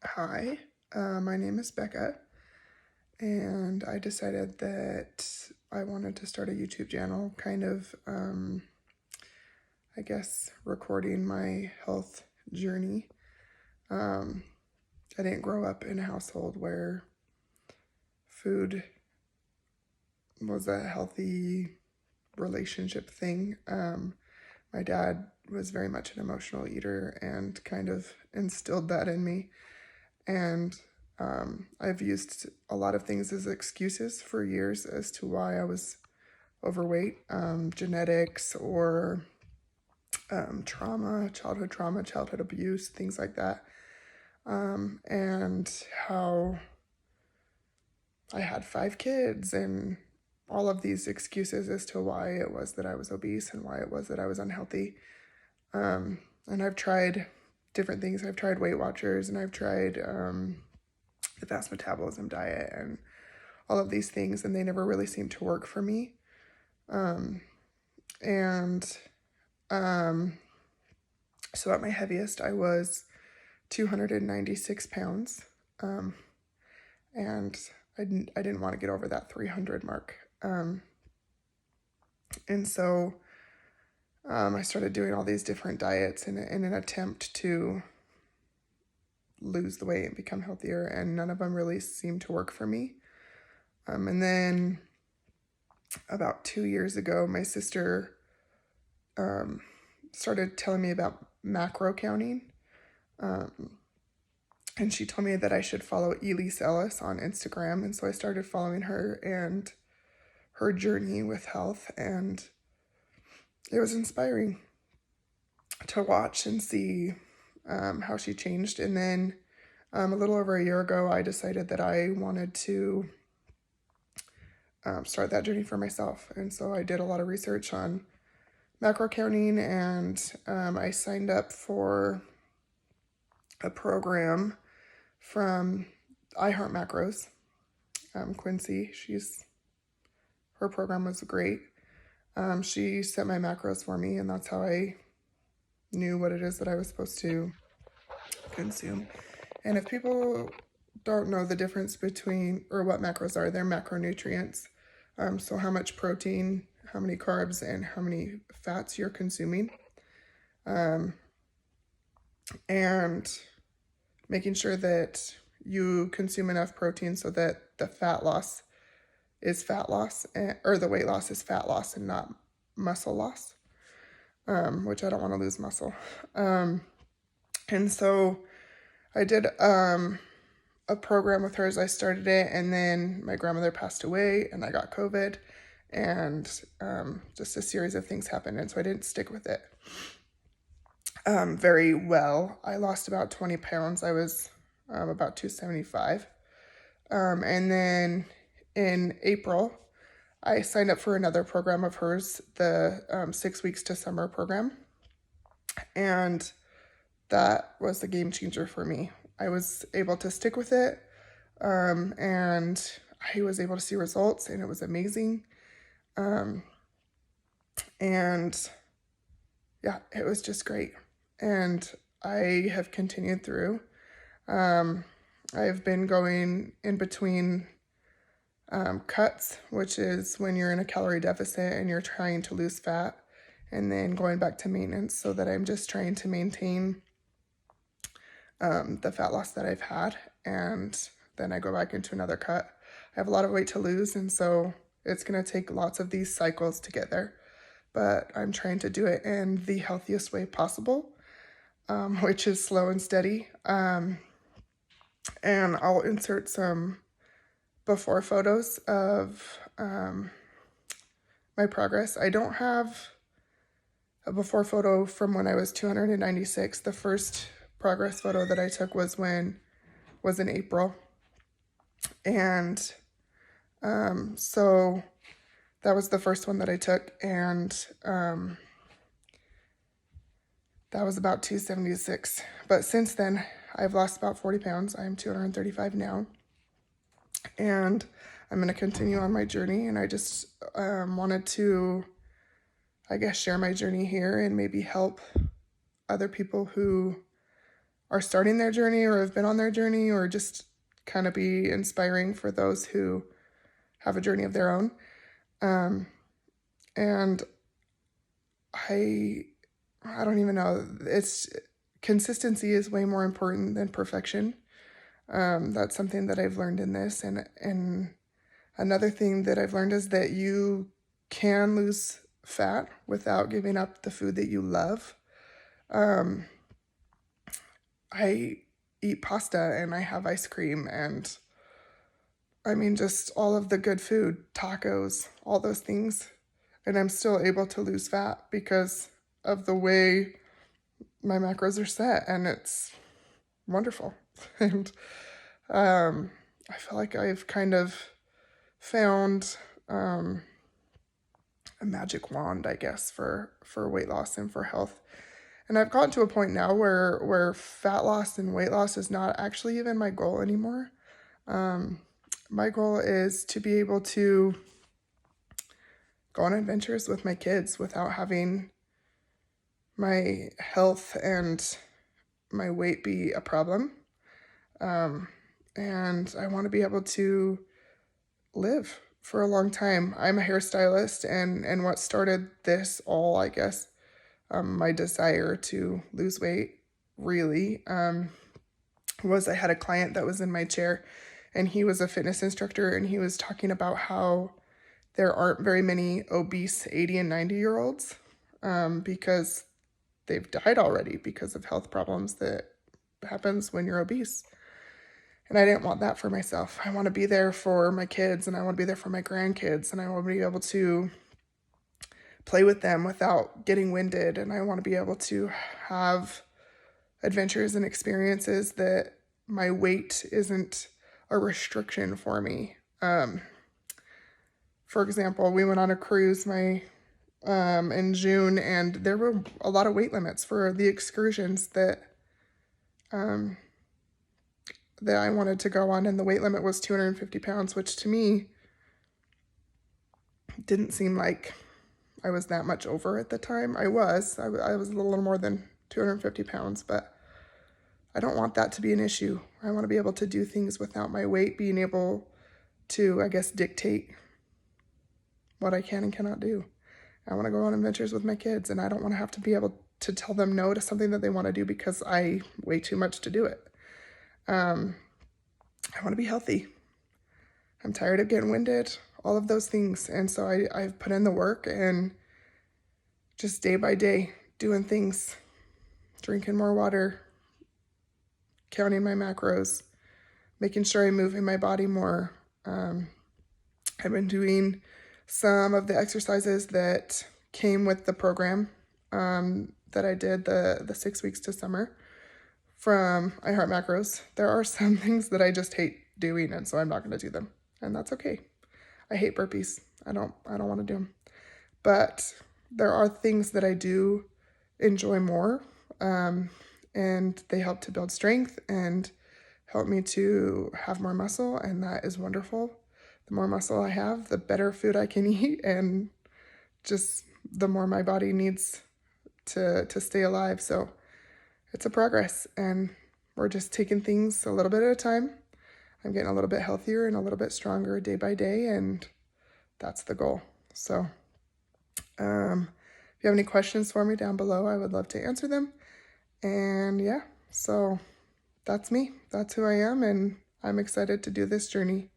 Hi, my name is Bekka, and I decided that I wanted to start a YouTube channel, I guess, recording my health journey. Um, I didn't grow up in a household where food was a healthy relationship thing. My dad was very much an emotional eater and kind of instilled that in me. And I've used a lot of things as excuses for years as to why I was overweight, genetics or trauma, childhood abuse, things like that. And how I had 5 kids and all of these excuses as to why it was that I was obese and why it was that I was unhealthy. And I've tried different things. I've tried Weight Watchers and I've tried the fast metabolism diet and all of these things, and they never really seemed to work for me. Um, and so at my heaviest, I was 296 pounds, and I didn't want to get over that 300 mark. And so I started doing all these different diets in an attempt to lose the weight and become healthier, and none of them really seemed to work for me. And then about 2 years ago, my sister started telling me about macro counting. And she told me that I should follow Elise Ellis on Instagram. And so I started following her and her journey with health. And it was inspiring to watch and see how she changed. And then a little over a year ago, I decided that I wanted to start that journey for myself. And so I did a lot of research on macro counting, and I signed up for a program from iHeart Macros. Quincy, her program was great. She set my macros for me, and that's how I knew what it is that I was supposed to consume. And if people don't know the difference between, or what macros are, they're macronutrients. So how much protein, how many carbs, and how many fats you're consuming. And making sure that you consume enough protein so that the fat loss is fat loss, or the weight loss is fat loss and not muscle loss, which I don't want to lose muscle. And so I did a program with hers. I started it, and then my grandmother passed away, and I got COVID, and just a series of things happened, and so I didn't stick with it very well. I lost about 20 pounds. I was about 275. And then in April, I signed up for another program of hers, the 6 weeks to summer program. And that was the game changer for me. I was able to stick with it, and I was able to see results, and it was amazing. And yeah, it was just great. And I have continued through. I've been going in between cuts, which is when you're in a calorie deficit and you're trying to lose fat, and then going back to maintenance, so that I'm just trying to maintain the fat loss that I've had, and then I go back into another cut. I have a lot of weight to lose, and so it's going to take lots of these cycles to get there, but I'm trying to do it in the healthiest way possible, which is slow and steady. And I'll insert some before photos of my progress. I don't have a before photo from when I was 296. The first progress photo that I took was in April. And so that was the first one that I took, and that was about 276. But since then, I've lost about 40 pounds. I'm 235 now. And I'm going to continue on my journey, and I just wanted to, I guess, share my journey here and maybe help other people who are starting their journey or have been on their journey, or just kind of be inspiring for those who have a journey of their own. And I don't even know. Consistency is way more important than perfection. That's something that I've learned in this. And another thing that I've learned is that you can lose fat without giving up the food that you love. I eat pasta and I have ice cream and I mean, just all of the good food, tacos, all those things. And I'm still able to lose fat because of the way my macros are set, and it's wonderful. And I feel like I've kind of found a magic wand, I guess, for weight loss and for health. And I've gotten to a point now where fat loss and weight loss is not actually even my goal anymore. My goal is to be able to go on adventures with my kids without having my health and my weight be a problem. And I want to be able to live for a long time. I'm a hairstylist, and what started this all, I guess, my desire to lose weight really, was I had a client that was in my chair, and he was a fitness instructor, and he was talking about how there aren't very many obese 80 and 90-year-olds because they've died already because of health problems that happens when you're obese. And I didn't want that for myself. I want to be there for my kids, and I want to be there for my grandkids, and I want to be able to play with them without getting winded, and I want to be able to have adventures and experiences that my weight isn't a restriction for me. For example, we went on a cruise in June, and there were a lot of weight limits for the excursions that I wanted to go on, and the weight limit was 250 pounds, which to me didn't seem like I was that much over at the time. I was a little more than 250 pounds, but I don't want that to be an issue. I want to be able to do things without my weight being able to, I guess, dictate what I can and cannot do. I want to go on adventures with my kids, and I don't want to have to be able to tell them no to something that they want to do because I weigh too much to do it. I want to be healthy. I'm tired of getting winded, all of those things. And so I've put in the work, and just day by day doing things, drinking more water, counting my macros, making sure I'm moving my body more. I've been doing some of the exercises that came with the program that I did the 6 weeks to summer from I Heart Macros. There are some things that I just hate doing, and so I'm not going to do them, and that's okay. I hate burpees. I don't want to do them, but there are things that I do enjoy more, and they help to build strength and help me to have more muscle, and that is wonderful. The more muscle I have, the better food I can eat, and just the more my body needs to stay alive. So it's a progress, and we're just taking things a little bit at a time. I'm getting a little bit healthier and a little bit stronger day by day, and that's the goal. So if you have any questions for me down below, I would love to answer them. And yeah, so that's me. That's who I am, and I'm excited to do this journey.